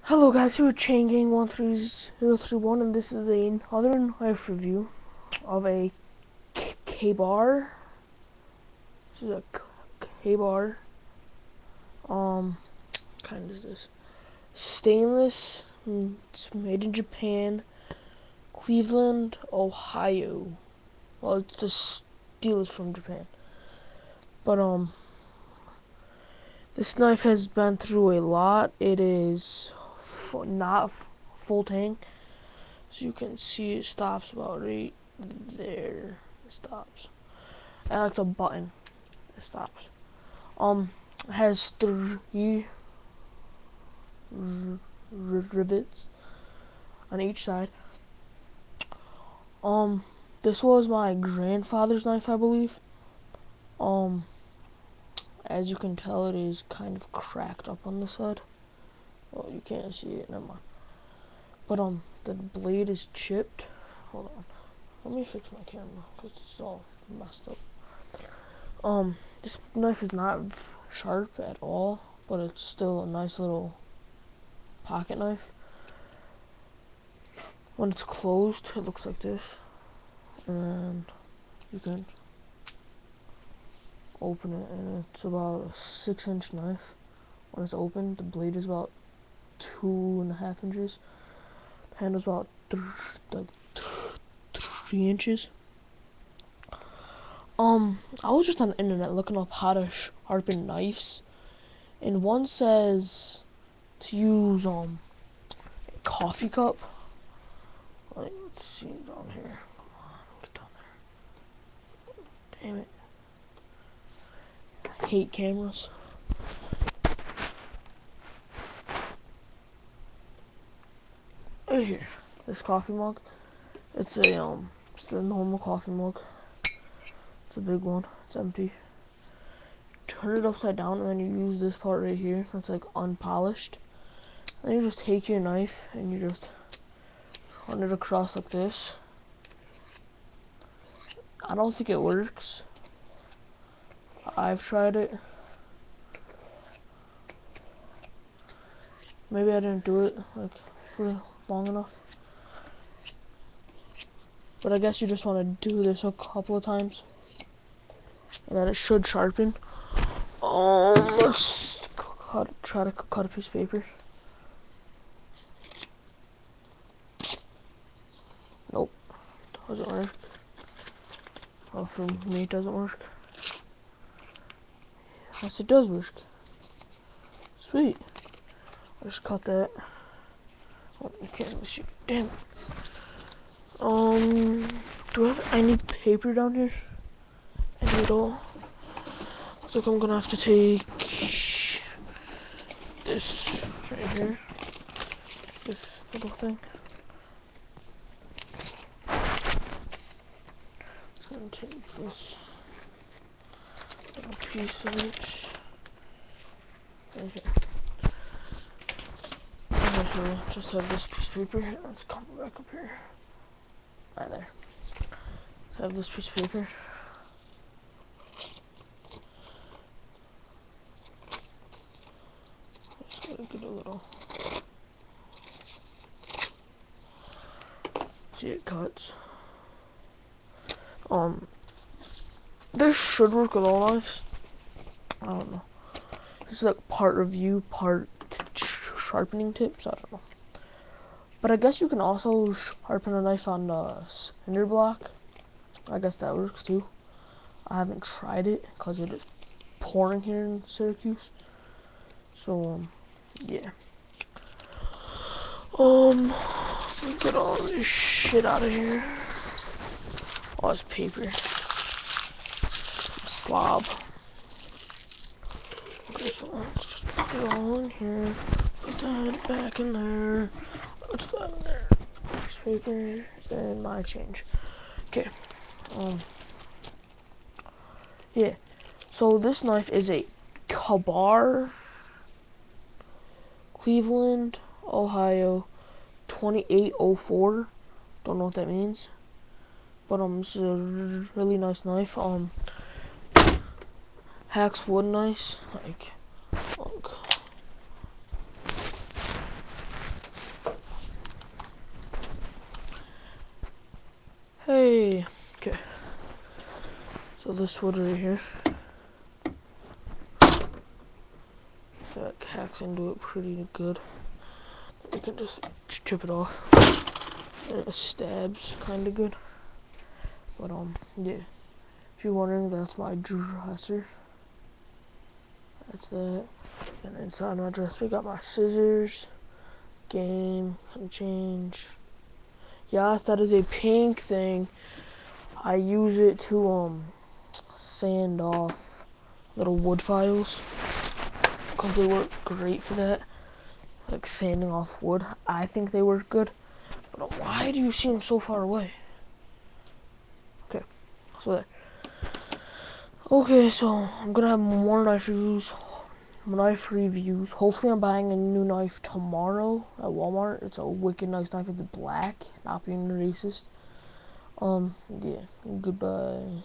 Hello guys, here with Chain Gang 13031, and this is another knife review of a K-bar. This is a K-bar. Kind of this stainless. It's made in Japan, Cleveland, Ohio. Well, it's the steel is from Japan, but this knife has been through a lot. It is not full tang. So you can see it stops about right there. It stops. I like the button. It stops. It has 3 rivets on each side. This was my grandfather's knife, I believe. As you can tell, it is kind of cracked up on the side. Well, you can't see it. Never mind. But the blade is chipped. Hold on. Let me fix my camera because it's all messed up. This knife is not sharp at all, but it's still a nice little pocket knife. When it's closed, it looks like this, and you can open it, and it's about a 6-inch knife. When it's open, the blade is about 2.5 inches. The handle's about 3 inches. I was just on the internet looking up how to sharpen knives, and one says to use a coffee cup. Let's see down here. Come on, get down there. Damn it! I hate cameras. Right here, this coffee mug. It's a it's a normal coffee mug. It's a big one. It's empty. Turn it upside down, and then you use this part right here. That's like unpolished. And you just take your knife and you just run it across like this. I don't think it works. I've tried it. Maybe I didn't do it like for long enough. But I guess you just want to do this a couple of times, and then it should sharpen. Let's try to cut a piece of paper. Nope, doesn't work. Well, for me it doesn't work. Yes, it does work. Sweet. I just cut that. Oh, I can't shoot. Damn it. Do I have any paper down here? Any at all? Looks like I'm gonna have to take this right here. This little thing. And take this little piece of it right here. I'm gonna just have this piece of paper. Let's come back up here. Right there. Let's have this piece of paper. Just gotta get a little. See, it cuts. This should work with all knives. I don't know. This is like part review, part sharpening tips. I don't know. But I guess you can also sharpen a knife on the cinder block. I guess that works too. I haven't tried it because it is pouring here in Syracuse. So yeah. Let me get all this shit out of here. All this paper. Slob. Okay, so let's just put it all in here. Put that back in there. Put that in there. Paper and my change. Okay. Yeah. So this knife is a K-bar, Cleveland, Ohio, 2804. Don't know what that means. But this is a really nice knife. Hacks wood nice. Like, look. this wood right here. That hacks into it pretty good. You can just chip it off. And it stabs kind of good. But yeah. If you're wondering, that's my dresser. That's that. And inside my dresser, got my scissors, game, some change. Yes, that is a pink thing. I use it to sand off little wood files because they work great for that. Like sanding off wood. I think they work good. But why do you seem so far away? Okay, so there. Okay, so I'm gonna have more knife reviews. Hopefully I'm buying a new knife tomorrow at Walmart. It's a wicked nice knife. It's black, not being racist. Yeah, goodbye.